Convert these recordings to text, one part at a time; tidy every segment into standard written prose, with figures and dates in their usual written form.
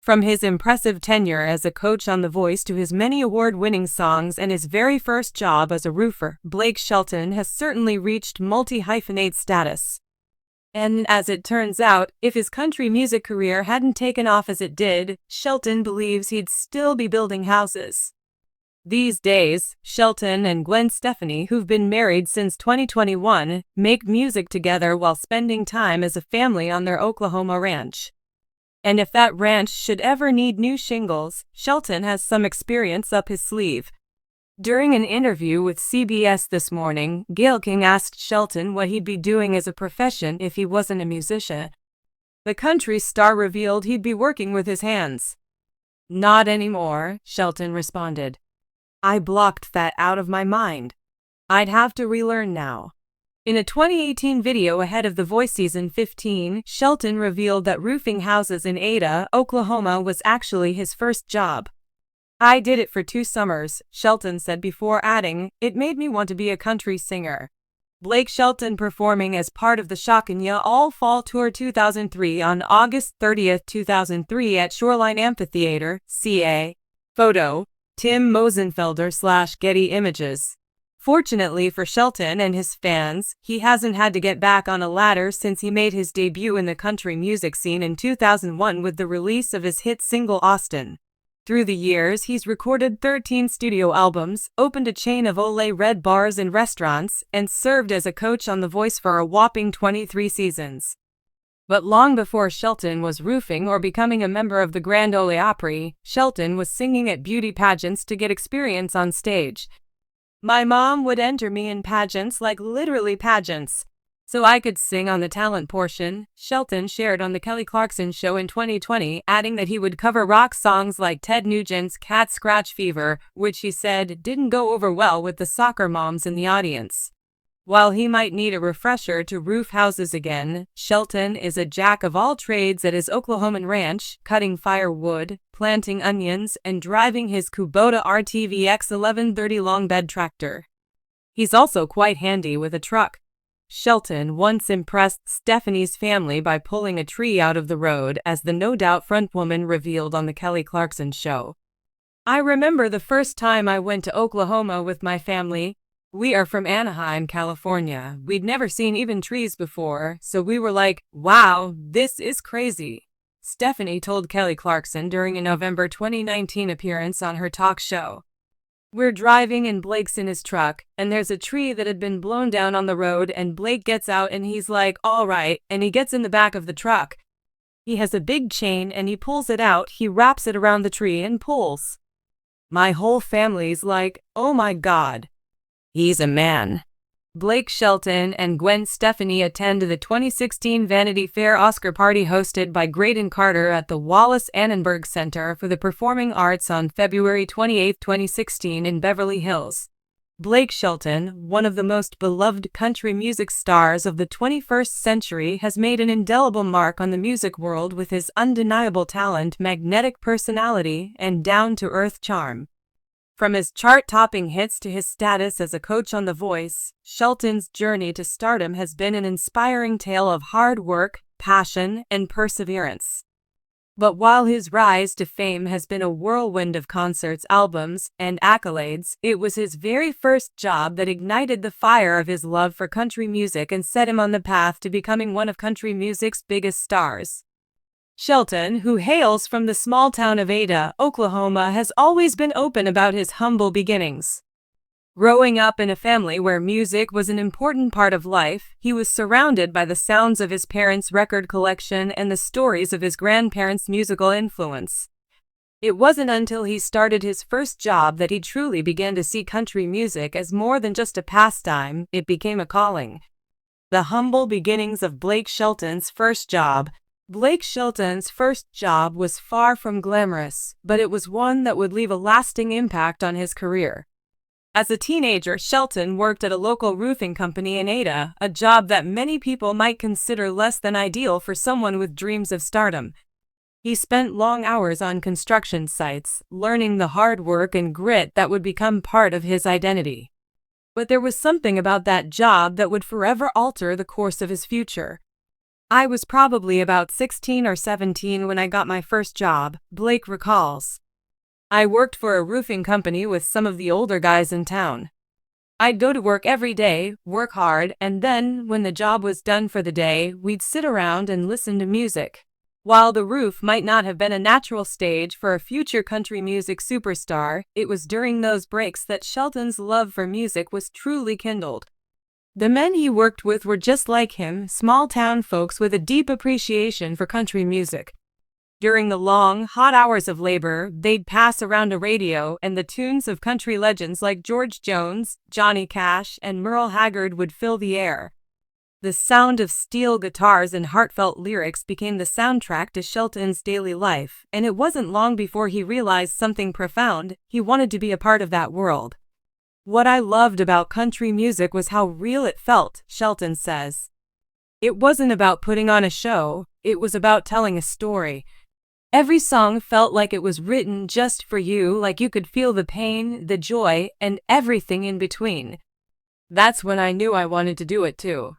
From his impressive tenure as a coach on The Voice to his many award-winning songs and his very first job as a roofer, Blake Shelton has certainly reached multi-hyphenate status. And as it turns out, if his country music career hadn't taken off as it did, Shelton believes he'd still be building houses. These days, Shelton and Gwen Stefani, who've been married since 2021, make music together while spending time as a family on their Oklahoma ranch. And if that ranch should ever need new shingles, Shelton has some experience up his sleeve. During an interview with CBS This Morning, Gayle King asked Shelton what he'd be doing as a profession if he wasn't a musician. The country star revealed he'd be working with his hands. "Not anymore," Shelton responded. "I blocked that out of my mind. I'd have to relearn now." In a 2018 video ahead of The Voice Season 15, Shelton revealed that roofing houses in Ada, Oklahoma was actually his first job. "I did it for 2 summers, Shelton said before adding, "It made me want to be a country singer." Blake Shelton performing as part of the Shakanya All Fall Tour 2003 on August 30, 2003 at Shoreline Amphitheater, CA. Photo, Tim Mosenfelder/Getty Images. Fortunately for Shelton and his fans, he hasn't had to get back on a ladder since he made his debut in the country music scene in 2001 with the release of his hit single Austin. Through the years, he's recorded 13 studio albums, opened a chain of Ole Red bars and restaurants, and served as a coach on The Voice for a whopping 23 seasons. But long before Shelton was roofing or becoming a member of the Grand Ole Opry, Shelton was singing at beauty pageants to get experience on stage. "My mom would enter me in pageants, like literally pageants, so I could sing on the talent portion," Shelton shared on The Kelly Clarkson Show in 2020, adding that he would cover rock songs like Ted Nugent's Cat Scratch Fever, which he said didn't go over well with the soccer moms in the audience. While he might need a refresher to roof houses again, Shelton is a jack of all trades at his Oklahoman ranch, cutting firewood, planting onions, and driving his Kubota RTVX 1130 long bed tractor. He's also quite handy with a truck. Shelton once impressed Stefani's family by pulling a tree out of the road, as the No Doubt frontwoman revealed on The Kelly Clarkson Show. "I remember the first time I went to Oklahoma with my family. We are from Anaheim, California. We'd never seen even trees before, so we were like, wow, this is crazy," Stefani told Kelly Clarkson during a November 2019 appearance on her talk show. "We're driving and Blake's in his truck, and there's a tree that had been blown down on the road, and Blake gets out and he's like, all right, and he gets in the back of the truck. He has a big chain and he pulls it out, he wraps it around the tree and pulls. My whole family's like, oh my God. He's a man." Blake Shelton and Gwen Stefani attend the 2016 Vanity Fair Oscar party hosted by Graydon Carter at the Wallace Annenberg Center for the Performing Arts on February 28, 2016 in Beverly Hills. Blake Shelton, one of the most beloved country music stars of the 21st century, has made an indelible mark on the music world with his undeniable talent, magnetic personality, and down-to-earth charm. From his chart-topping hits to his status as a coach on The Voice, Shelton's journey to stardom has been an inspiring tale of hard work, passion, and perseverance. But while his rise to fame has been a whirlwind of concerts, albums, and accolades, it was his very first job that ignited the fire of his love for country music and set him on the path to becoming one of country music's biggest stars. Shelton, who hails from the small town of Ada, Oklahoma, has always been open about his humble beginnings. Growing up in a family where music was an important part of life, he was surrounded by the sounds of his parents' record collection and the stories of his grandparents' musical influence. It wasn't until he started his first job that he truly began to see country music as more than just a pastime; it became a calling. The humble beginnings of Blake Shelton's first job. Blake Shelton's first job was far from glamorous, but it was one that would leave a lasting impact on his career. As a teenager, Shelton worked at a local roofing company in Ada, a job that many people might consider less than ideal for someone with dreams of stardom. He spent long hours on construction sites, learning the hard work and grit that would become part of his identity. But there was something about that job that would forever alter the course of his future. I was probably about 16 or 17 when I got my first job, Blake recalls. I worked for a roofing company with some of the older guys in town. I'd go to work every day, work hard, and then, when the job was done for the day, we'd sit around and listen to music. While the roof might not have been a natural stage for a future country music superstar, it was during those breaks that Shelton's love for music was truly kindled. The men he worked with were just like him, small-town folks with a deep appreciation for country music. During the long, hot hours of labor, they'd pass around a radio, and the tunes of country legends like George Jones, Johnny Cash, and Merle Haggard would fill the air. The sound of steel guitars and heartfelt lyrics became the soundtrack to Shelton's daily life, and it wasn't long before he realized something profound: he wanted to be a part of that world. What I loved about country music was how real it felt, Shelton says. It wasn't about putting on a show, it was about telling a story. Every song felt like it was written just for you, like you could feel the pain, the joy, and everything in between. That's when I knew I wanted to do it too.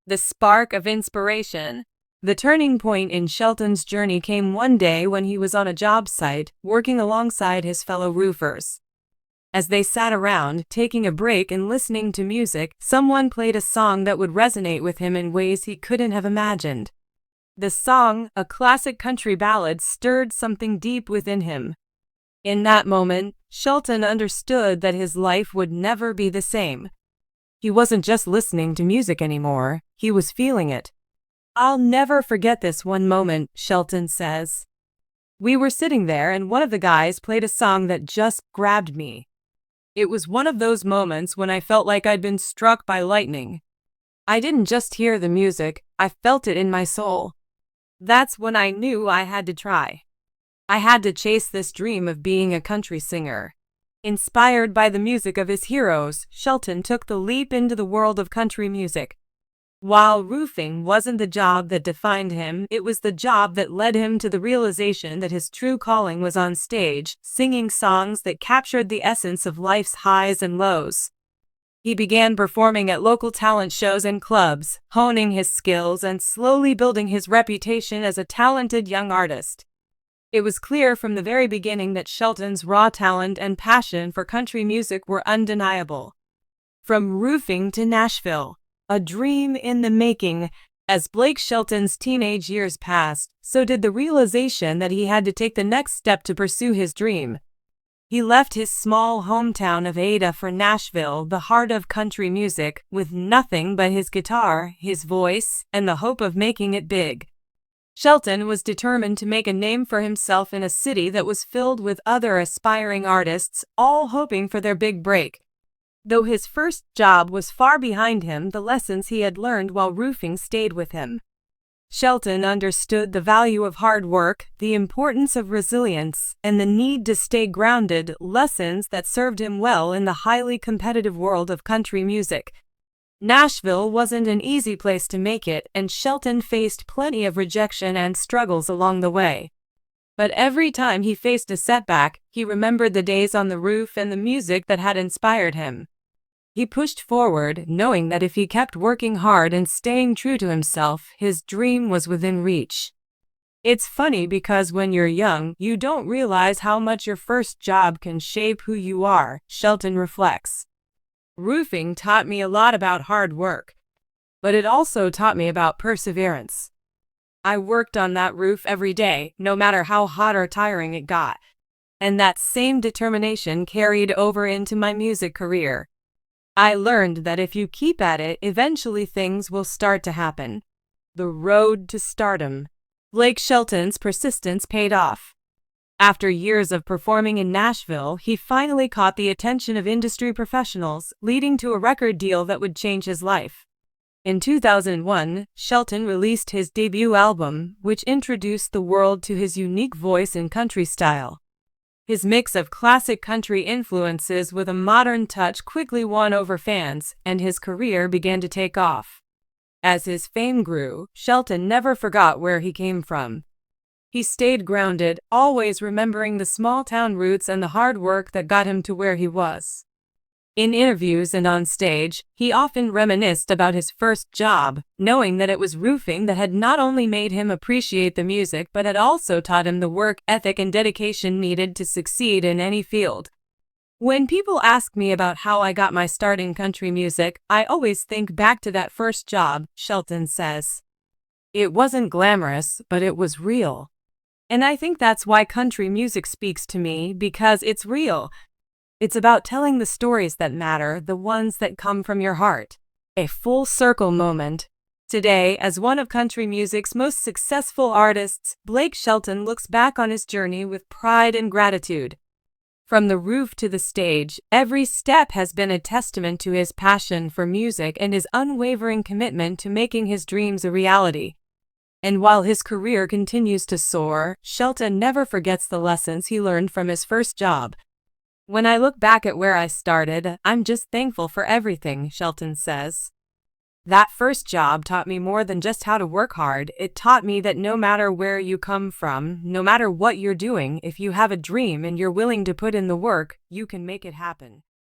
The spark of inspiration. The turning point in Shelton's journey came one day when he was on a job site, working alongside his fellow roofers. As they sat around, taking a break and listening to music, someone played a song that would resonate with him in ways he couldn't have imagined. The song, a classic country ballad, stirred something deep within him. In that moment, Shelton understood that his life would never be the same. He wasn't just listening to music anymore, he was feeling it. I'll never forget this one moment, Shelton says. We were sitting there and one of the guys played a song that just grabbed me. It was one of those moments when I felt like I'd been struck by lightning. I didn't just hear the music, I felt it in my soul. That's when I knew I had to try. I had to chase this dream of being a country singer. Inspired by the music of his heroes, Shelton took the leap into the world of country music. While roofing wasn't the job that defined him, it was the job that led him to the realization that his true calling was on stage, singing songs that captured the essence of life's highs and lows. He began performing at local talent shows and clubs, honing his skills and slowly building his reputation as a talented young artist. It was clear from the very beginning that Shelton's raw talent and passion for country music were undeniable. From roofing to Nashville, a dream in the making. As Blake Shelton's teenage years passed, so did the realization that he had to take the next step to pursue his dream. He left his small hometown of Ada for Nashville, the heart of country music, with nothing but his guitar, his voice, and the hope of making it big. Shelton was determined to make a name for himself in a city that was filled with other aspiring artists, all hoping for their big break. Though his first job was far behind him, the lessons he had learned while roofing stayed with him. Shelton understood the value of hard work, the importance of resilience, and the need to stay grounded, lessons that served him well in the highly competitive world of country music. Nashville wasn't an easy place to make it, and Shelton faced plenty of rejection and struggles along the way. But every time he faced a setback, he remembered the days on the roof and the music that had inspired him. He pushed forward, knowing that if he kept working hard and staying true to himself, his dream was within reach. It's funny because when you're young, you don't realize how much your first job can shape who you are, Shelton reflects. Roofing taught me a lot about hard work, but it also taught me about perseverance. I worked on that roof every day, no matter how hot or tiring it got. And that same determination carried over into my music career. I learned that if you keep at it, eventually things will start to happen. The road to stardom. Blake Shelton's persistence paid off. After years of performing in Nashville, he finally caught the attention of industry professionals, leading to a record deal that would change his life. In 2001, Shelton released his debut album, which introduced the world to his unique voice and country style. His mix of classic country influences with a modern touch quickly won over fans, and his career began to take off. As his fame grew, Shelton never forgot where he came from. He stayed grounded, always remembering the small-town roots and the hard work that got him to where he was. In interviews and on stage, he often reminisced about his first job, knowing that it was roofing that had not only made him appreciate the music but had also taught him the work ethic and dedication needed to succeed in any field. When people ask me about how I got my start in country music, I always think back to that first job, Shelton says. It wasn't glamorous, but it was real. And I think that's why country music speaks to me, because it's real. It's about telling the stories that matter, the ones that come from your heart. A full circle moment. Today, as one of country music's most successful artists, Blake Shelton looks back on his journey with pride and gratitude. From the roof to the stage, every step has been a testament to his passion for music and his unwavering commitment to making his dreams a reality. And while his career continues to soar, Shelton never forgets the lessons he learned from his first job. When I look back at where I started, I'm just thankful for everything, Shelton says. That first job taught me more than just how to work hard. It taught me that no matter where you come from, no matter what you're doing, if you have a dream and you're willing to put in the work, you can make it happen.